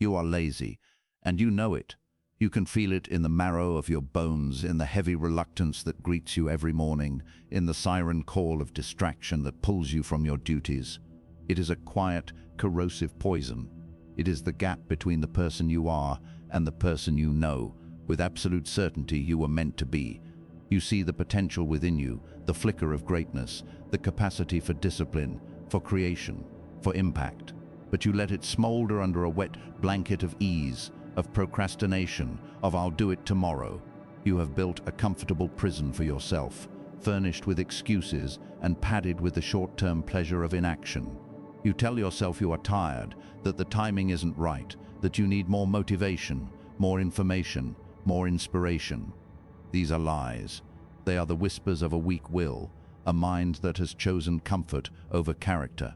You are lazy, and you know it. You can feel it in the marrow of your bones, in the heavy reluctance that greets you every morning, in the siren call of distraction that pulls you from your duties. It is a quiet, corrosive poison. It is the gap between the person you are and the person you know, with absolute certainty you were meant to be. You see the potential within you, the flicker of greatness, the capacity for discipline, for creation, for impact. But you let it smolder under a wet blanket of ease, of procrastination, of "I'll do it tomorrow." You have built a comfortable prison for yourself, furnished with excuses and padded with the short-term pleasure of inaction. You tell yourself you are tired, that the timing isn't right, that you need more motivation, more information, more inspiration. These are lies. They are the whispers of a weak will, a mind that has chosen comfort over character.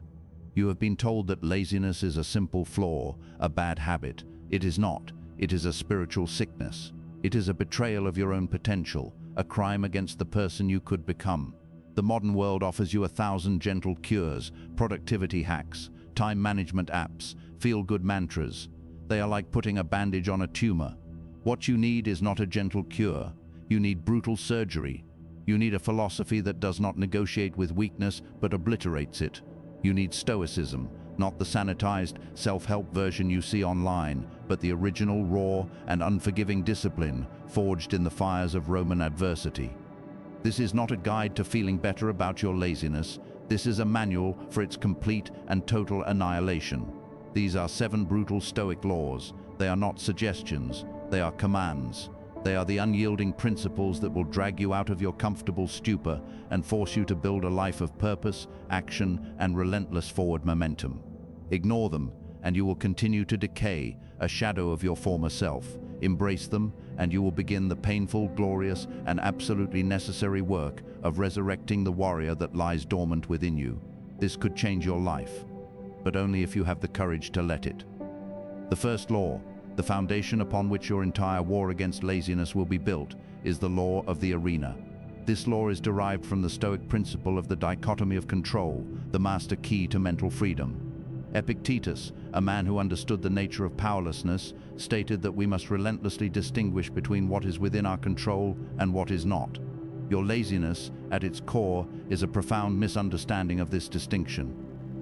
You have been told that laziness is a simple flaw, a bad habit. It is not. It is a spiritual sickness. It is a betrayal of your own potential, a crime against the person you could become. The modern world offers you 1,000 gentle cures, productivity hacks, time management apps, feel-good mantras. They are like putting a bandage on a tumor. What you need is not a gentle cure. You need brutal surgery. You need a philosophy that does not negotiate with weakness but obliterates it. You need Stoicism, not the sanitized, self-help version you see online, but the original, raw, and unforgiving discipline forged in the fires of Roman adversity. This is not a guide to feeling better about your laziness. This is a manual for its complete and total annihilation. These are 7 brutal Stoic laws. They are not suggestions. They are commands. They are the unyielding principles that will drag you out of your comfortable stupor and force you to build a life of purpose, action, and relentless forward momentum. Ignore them, and you will continue to decay, a shadow of your former self. Embrace them, and you will begin the painful, glorious, and absolutely necessary work of resurrecting the warrior that lies dormant within you. This could change your life, but only if you have the courage to let it. The first law, the foundation upon which your entire war against laziness will be built, is the law of the arena. This law is derived from the Stoic principle of the dichotomy of control, the master key to mental freedom. Epictetus, a man who understood the nature of powerlessness, stated that we must relentlessly distinguish between what is within our control and what is not. Your laziness, at its core, is a profound misunderstanding of this distinction.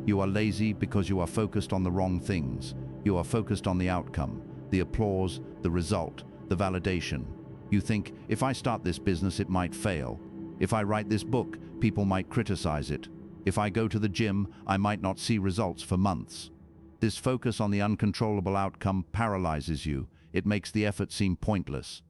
You are lazy because you are focused on the wrong things. You are focused on the outcome, the applause, the result, the validation. You think, if I start this business, it might fail. If I write this book, people might criticize it. If I go to the gym, I might not see results for months. This focus on the uncontrollable outcome paralyzes you. It makes the effort seem pointless.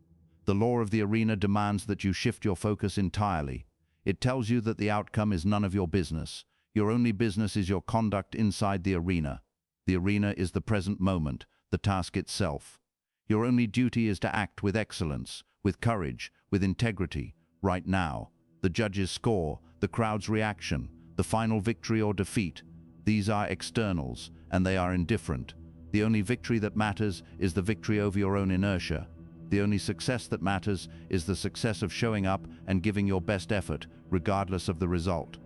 The law of the arena demands that you shift your focus entirely. It tells you that the outcome is none of your business. Your only business is your conduct inside the arena. The arena is the present moment, the task itself. Your only duty is to act with excellence, with courage, with integrity, right now. The judge's score, the crowd's reaction, the final victory or defeat, these are externals, and they are indifferent. The only victory that matters is the victory over your own inertia. The only success that matters is the success of showing up and giving your best effort, regardless of the result.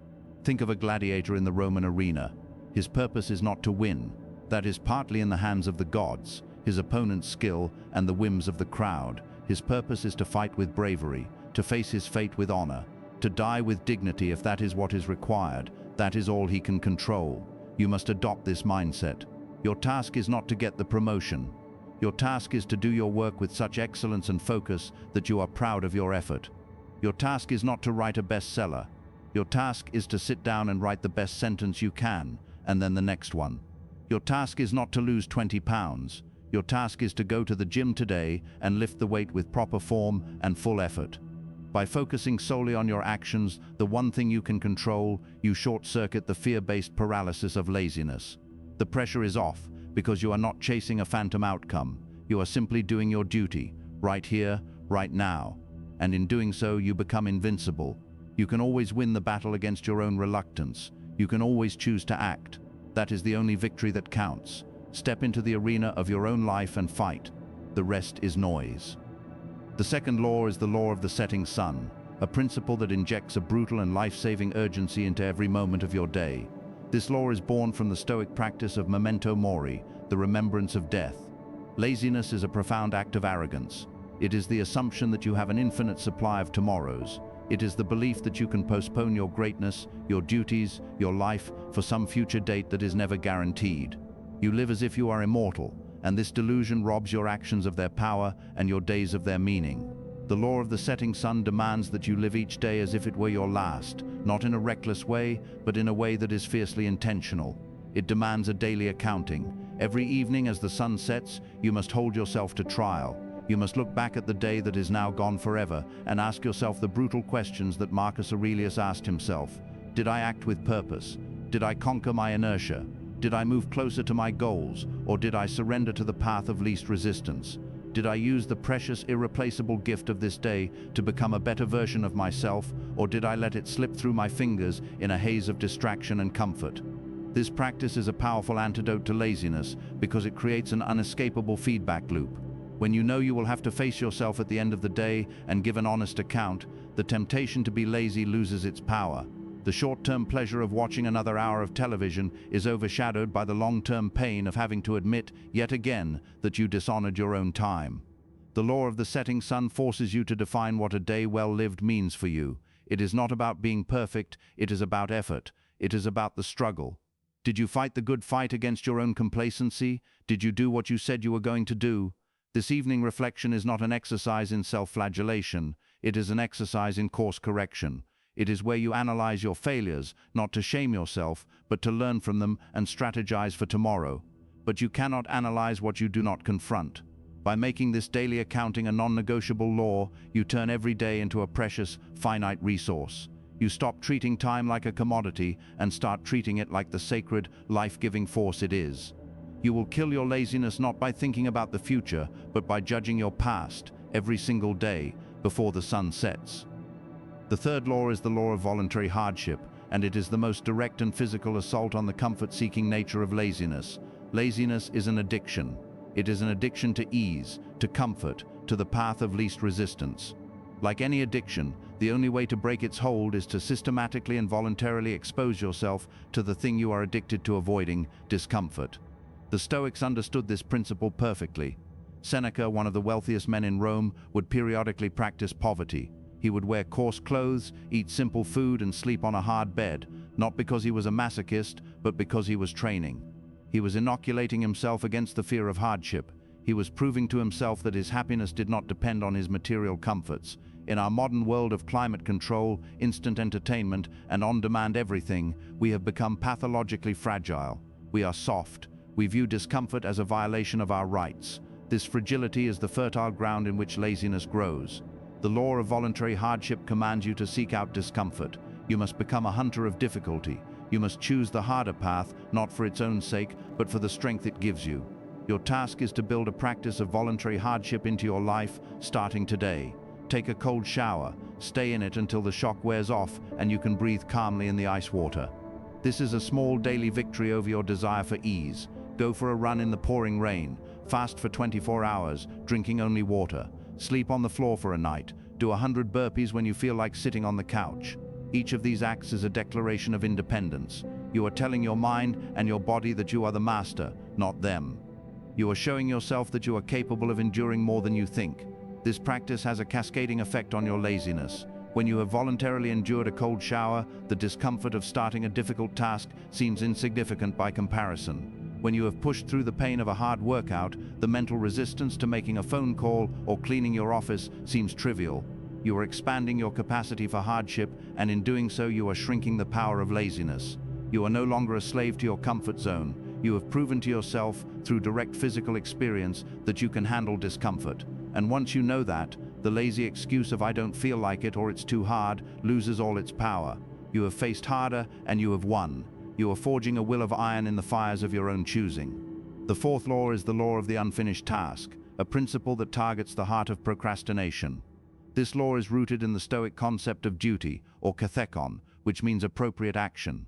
Think of a gladiator in the Roman arena. His purpose is not to win. That is partly in the hands of the gods, his opponent's skill, and the whims of the crowd. His purpose is to fight with bravery, to face his fate with honor, to die with dignity if that is what is required. That is all he can control. You must adopt this mindset. Your task is not to get the promotion. Your task is to do your work with such excellence and focus that you are proud of your effort. Your task is not to write a bestseller. Your task is to sit down and write the best sentence you can, and then the next one. Your task is not to lose 20 pounds. Your task is to go to the gym today and lift the weight with proper form and full effort. By focusing solely on your actions, the one thing you can control, you short-circuit the fear-based paralysis of laziness. The pressure is off because you are not chasing a phantom outcome. You are simply doing your duty, right here, right now. And in doing so, you become invincible. You can always win the battle against your own reluctance. You can always choose to act. That is the only victory that counts. Step into the arena of your own life and fight. The rest is noise. The second law is the law of the setting sun, a principle that injects a brutal and life-saving urgency into every moment of your day. This law is born from the Stoic practice of Memento Mori, the remembrance of death. Laziness is a profound act of arrogance. It is the assumption that you have an infinite supply of tomorrows. It is the belief that you can postpone your greatness, your duties, your life for some future date that is never guaranteed. You live as if you are immortal, and this delusion robs your actions of their power and your days of their meaning. The law of the setting sun demands that you live each day as if it were your last, not in a reckless way, but in a way that is fiercely intentional. It demands a daily accounting. Every evening as the sun sets, you must hold yourself to trial. You must look back at the day that is now gone forever and ask yourself the brutal questions that Marcus Aurelius asked himself. Did I act with purpose? Did I conquer my inertia? Did I move closer to my goals, or did I surrender to the path of least resistance? Did I use the precious, irreplaceable gift of this day to become a better version of myself, or did I let it slip through my fingers in a haze of distraction and comfort? This practice is a powerful antidote to laziness because it creates an unescapable feedback loop. When you know you will have to face yourself at the end of the day and give an honest account, the temptation to be lazy loses its power. The short-term pleasure of watching another hour of television is overshadowed by the long-term pain of having to admit, yet again, that you dishonored your own time. The law of the setting sun forces you to define what a day well lived means for you. It is not about being perfect, it is about effort. It is about the struggle. Did you fight the good fight against your own complacency? Did you do what you said you were going to do? This evening reflection is not an exercise in self-flagellation. It is an exercise in course correction. It is where you analyze your failures, not to shame yourself, but to learn from them and strategize for tomorrow. But you cannot analyze what you do not confront. By making this daily accounting a non-negotiable law, you turn every day into a precious, finite resource. You stop treating time like a commodity and start treating it like the sacred, life-giving force it is. You will kill your laziness not by thinking about the future, but by judging your past every single day before the sun sets. The third law is the law of voluntary hardship, and it is the most direct and physical assault on the comfort-seeking nature of laziness. Laziness is an addiction. It is an addiction to ease, to comfort, to the path of least resistance. Like any addiction, the only way to break its hold is to systematically and voluntarily expose yourself to the thing you are addicted to avoiding, discomfort. The Stoics understood this principle perfectly. Seneca, one of the wealthiest men in Rome, would periodically practice poverty. He would wear coarse clothes, eat simple food, and sleep on a hard bed, not because he was a masochist, but because he was training. He was inoculating himself against the fear of hardship. He was proving to himself that his happiness did not depend on his material comforts. In our modern world of climate control, instant entertainment, and on-demand everything, we have become pathologically fragile. We are soft. We view discomfort as a violation of our rights. This fragility is the fertile ground in which laziness grows. The law of voluntary hardship commands you to seek out discomfort. You must become a hunter of difficulty. You must choose the harder path, not for its own sake, but for the strength it gives you. Your task is to build a practice of voluntary hardship into your life, starting today. Take a cold shower, stay in it until the shock wears off and you can breathe calmly in the ice water. This is a small daily victory over your desire for ease. Go for a run in the pouring rain, fast for 24 hours, drinking only water. Sleep on the floor for a night. Do 100 burpees when you feel like sitting on the couch. Each of these acts is a declaration of independence. You are telling your mind and your body that you are the master, not them. You are showing yourself that you are capable of enduring more than you think. This practice has a cascading effect on your laziness. When you have voluntarily endured a cold shower, the discomfort of starting a difficult task seems insignificant by comparison. When you have pushed through the pain of a hard workout, the mental resistance to making a phone call or cleaning your office seems trivial. You are expanding your capacity for hardship, and in doing so you are shrinking the power of laziness. You are no longer a slave to your comfort zone. You have proven to yourself, through direct physical experience, that you can handle discomfort. And once you know that, the lazy excuse of "I don't feel like it" or "it's too hard" loses all its power. You have faced harder and you have won. You are forging a will of iron in the fires of your own choosing. The fourth law is the law of the unfinished task, a principle that targets the heart of procrastination. This law is rooted in the Stoic concept of duty, or kathekon, which means appropriate action.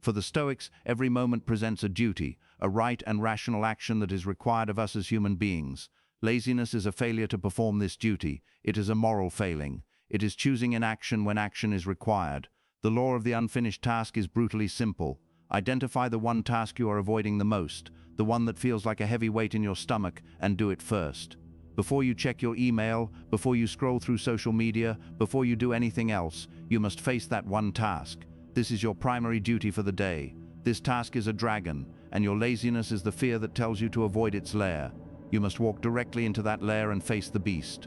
For the Stoics, every moment presents a duty, a right and rational action that is required of us as human beings. Laziness is a failure to perform this duty. It is a moral failing. It is choosing inaction when action is required. The law of the unfinished task is brutally simple. Identify the one task you are avoiding the most, the one that feels like a heavy weight in your stomach, and do it first. Before you check your email, before you scroll through social media, before you do anything else, you must face that one task. This is your primary duty for the day. This task is a dragon, and your laziness is the fear that tells you to avoid its lair. You must walk directly into that lair and face the beast.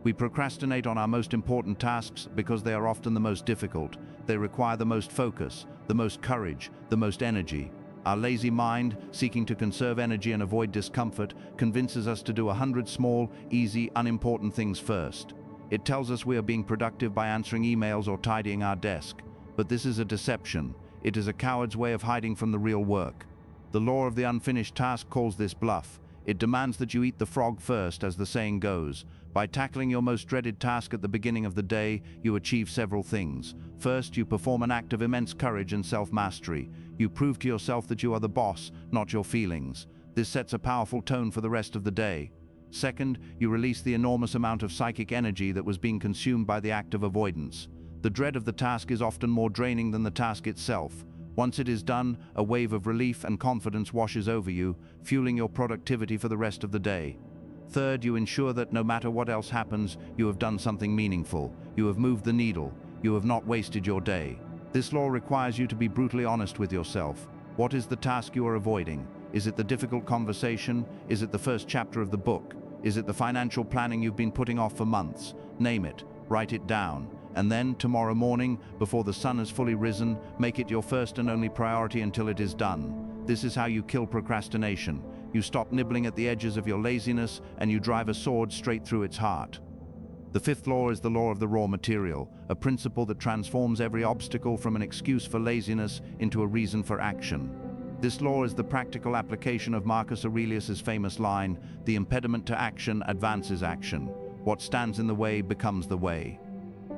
We procrastinate on our most important tasks because they are often the most difficult. They require the most focus, the most courage, the most energy. Our lazy mind, seeking to conserve energy and avoid discomfort, convinces us to do 100 small, easy, unimportant things first. It tells us we are being productive by answering emails or tidying our desk. But this is a deception. It is a coward's way of hiding from the real work. The law of the unfinished task calls this bluff. It demands that you eat the frog first, as the saying goes. By tackling your most dreaded task at the beginning of the day, you achieve several things. First, you perform an act of immense courage and self-mastery. You prove to yourself that you are the boss, not your feelings. This sets a powerful tone for the rest of the day. Second, you release the enormous amount of psychic energy that was being consumed by the act of avoidance. The dread of the task is often more draining than the task itself. Once it is done, a wave of relief and confidence washes over you, fueling your productivity for the rest of the day. Third, you ensure that no matter what else happens, you have done something meaningful. You have moved the needle. You have not wasted your day. This law requires you to be brutally honest with yourself. What is the task you are avoiding? Is it the difficult conversation? Is it the first chapter of the book? Is it the financial planning you've been putting off for months? Name it. Write it down. And then, tomorrow morning, before the sun has fully risen, make it your first and only priority until it is done. This is how you kill procrastination. You stop nibbling at the edges of your laziness, and you drive a sword straight through its heart. The fifth law is the law of the raw material, a principle that transforms every obstacle from an excuse for laziness into a reason for action. This law is the practical application of Marcus Aurelius's famous line, "The impediment to action advances action. What stands in the way becomes the way."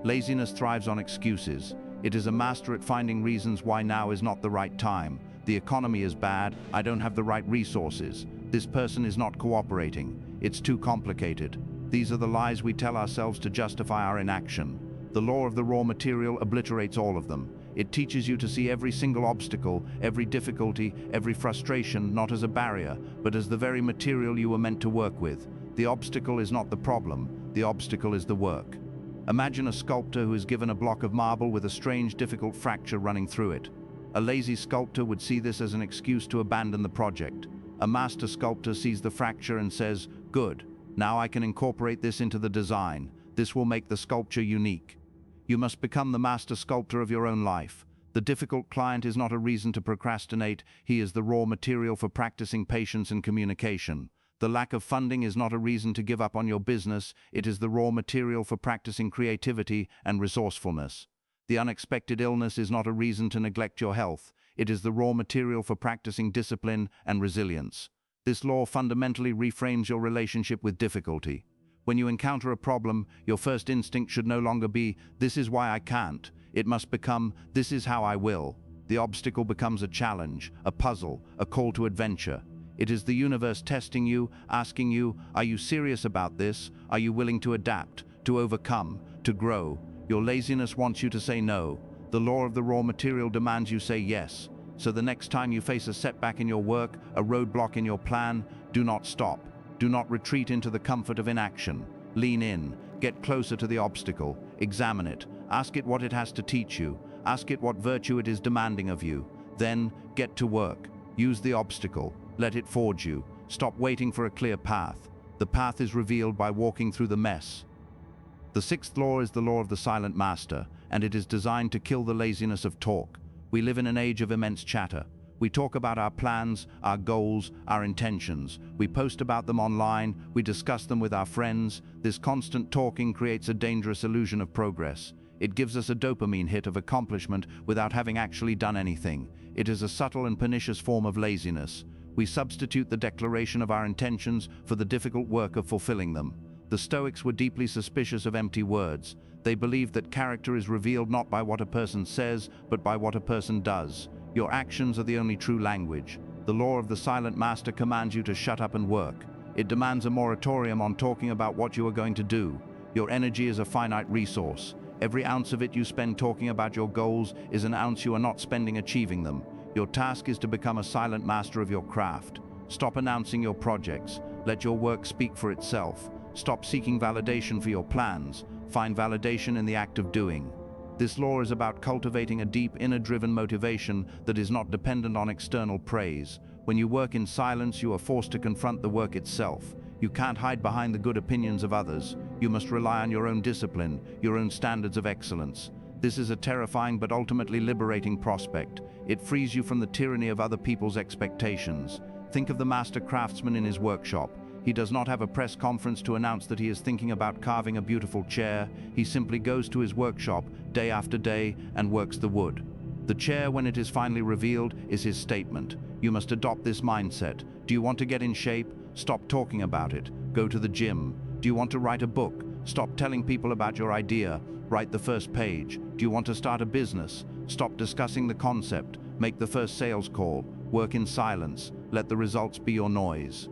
Laziness thrives on excuses. It is a master at finding reasons why now is not the right time. The economy is bad, I don't have the right resources. This person is not cooperating. It's too complicated. These are the lies we tell ourselves to justify our inaction. The law of the raw material obliterates all of them. It teaches you to see every single obstacle, every difficulty, every frustration not as a barrier, but as the very material you were meant to work with. The obstacle is not the problem, the obstacle is the work. Imagine a sculptor who is given a block of marble with a strange, difficult fracture running through it. A lazy sculptor would see this as an excuse to abandon the project. A master sculptor sees the fracture and says, "Good, now I can incorporate this into the design. This will make the sculpture unique." You must become the master sculptor of your own life. The difficult client is not a reason to procrastinate, he is the raw material for practicing patience and communication. The lack of funding is not a reason to give up on your business, it is the raw material for practicing creativity and resourcefulness. The unexpected illness is not a reason to neglect your health, it is the raw material for practicing discipline and resilience. This law fundamentally reframes your relationship with difficulty. When you encounter a problem, your first instinct should no longer be, "This is why I can't." It must become, "This is how I will." The obstacle becomes a challenge, a puzzle, a call to adventure. It is the universe testing you, asking you, are you serious about this? Are you willing to adapt, to overcome, to grow? Your laziness wants you to say no. The law of the raw material demands you say yes. So the next time you face a setback in your work, a roadblock in your plan, do not stop. Do not retreat into the comfort of inaction. Lean in, get closer to the obstacle, examine it, ask it what it has to teach you, ask it what virtue it is demanding of you. Then, get to work. Use the obstacle. Let it forge you. Stop waiting for a clear path. The path is revealed by walking through the mess. The sixth law is the law of the silent master, and it is designed to kill the laziness of talk. We live in an age of immense chatter. We talk about our plans, our goals, our intentions. We post about them online, we discuss them with our friends. This constant talking creates a dangerous illusion of progress. It gives us a dopamine hit of accomplishment without having actually done anything. It is a subtle and pernicious form of laziness. We substitute the declaration of our intentions for the difficult work of fulfilling them. The Stoics were deeply suspicious of empty words. They believed that character is revealed not by what a person says, but by what a person does. Your actions are the only true language. The law of the silent master commands you to shut up and work. It demands a moratorium on talking about what you are going to do. Your energy is a finite resource. Every ounce of it you spend talking about your goals is an ounce you are not spending achieving them. Your task is to become a silent master of your craft. Stop announcing your projects. Let your work speak for itself. Stop seeking validation for your plans. Find validation in the act of doing. This law is about cultivating a deep, inner-driven motivation that is not dependent on external praise. When you work in silence, you are forced to confront the work itself. You can't hide behind the good opinions of others. You must rely on your own discipline, your own standards of excellence. This is a terrifying but ultimately liberating prospect. It frees you from the tyranny of other people's expectations. Think of the master craftsman in his workshop. He does not have a press conference to announce that he is thinking about carving a beautiful chair. He simply goes to his workshop day after day and works the wood. The chair, when it is finally revealed, is his statement. You must adopt this mindset. Do you want to get in shape? Stop talking about it. Go to the gym. Do you want to write a book? Stop telling people about your idea. Write the first page. Do you want to start a business? Stop discussing the concept. Make the first sales call. Work in silence. Let the results be your noise.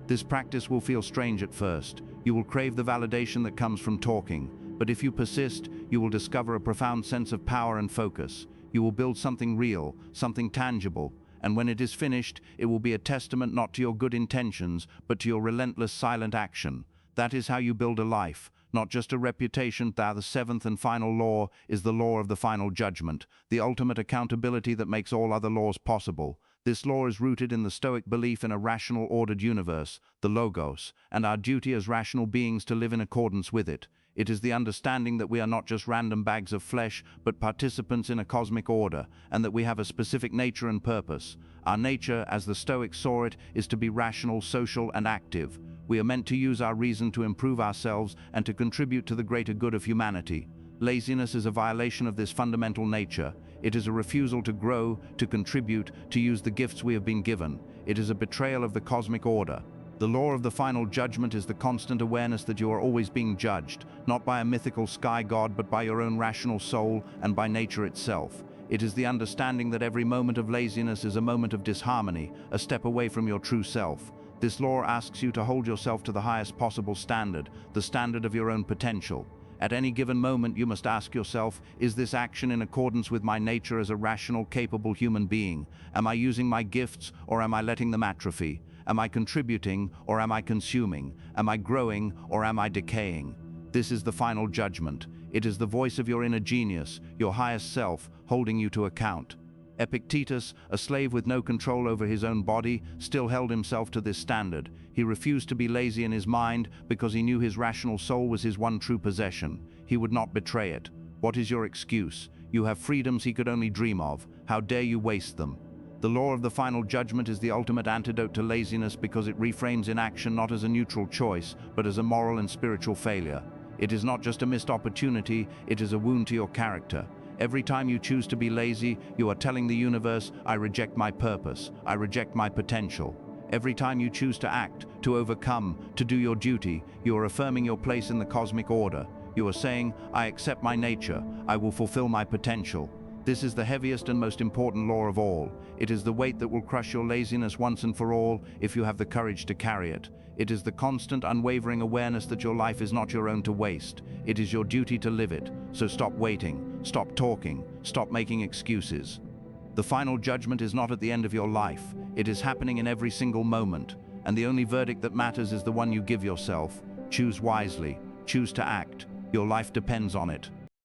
This practice will feel strange at first. You will crave the validation that comes from talking. But if you persist, you will discover a profound sense of power and focus. You will build something real, something tangible. And when it is finished, it will be a testament not to your good intentions, but to your relentless silent action. That is how you build a life, not just a reputation. The seventh and final law is the law of the final judgment, the ultimate accountability that makes all other laws possible. This law is rooted in the Stoic belief in a rational, ordered universe, the Logos, and our duty as rational beings to live in accordance with it. It is the understanding that we are not just random bags of flesh, but participants in a cosmic order, and that we have a specific nature and purpose. Our nature, as the Stoics saw it, is to be rational, social, and active. We are meant to use our reason to improve ourselves and to contribute to the greater good of humanity. Laziness is a violation of this fundamental nature. It is a refusal to grow, to contribute, to use the gifts we have been given. It is a betrayal of the cosmic order. The law of the final judgment is the constant awareness that you are always being judged, not by a mythical sky god, but by your own rational soul and by nature itself. It is the understanding that every moment of laziness is a moment of disharmony, a step away from your true self. This law asks you to hold yourself to the highest possible standard, the standard of your own potential. At any given moment, you must ask yourself, is this action in accordance with my nature as a rational, capable human being? Am I using my gifts, or am I letting them atrophy? Am I contributing, or am I consuming? Am I growing, or am I decaying? This is the final judgment. It is the voice of your inner genius, your highest self, holding you to account. Epictetus, a slave with no control over his own body, still held himself to this standard. He refused to be lazy in his mind because he knew his rational soul was his one true possession. He would not betray it. What is your excuse? You have freedoms he could only dream of. How dare you waste them? The law of the final judgment is the ultimate antidote to laziness because it reframes inaction not as a neutral choice, but as a moral and spiritual failure. It is not just a missed opportunity, it is a wound to your character. Every time you choose to be lazy, you are telling the universe, I reject my purpose, I reject my potential. Every time you choose to act, to overcome, to do your duty, you are affirming your place in the cosmic order. You are saying, I accept my nature, I will fulfill my potential. This is the heaviest and most important law of all. It is the weight that will crush your laziness once and for all if you have the courage to carry it. It is the constant, unwavering awareness that your life is not your own to waste. It is your duty to live it. So stop waiting, stop talking, stop making excuses. The final judgment is not at the end of your life. It is happening in every single moment. And the only verdict that matters is the one you give yourself. Choose wisely. Choose to act. Your life depends on it.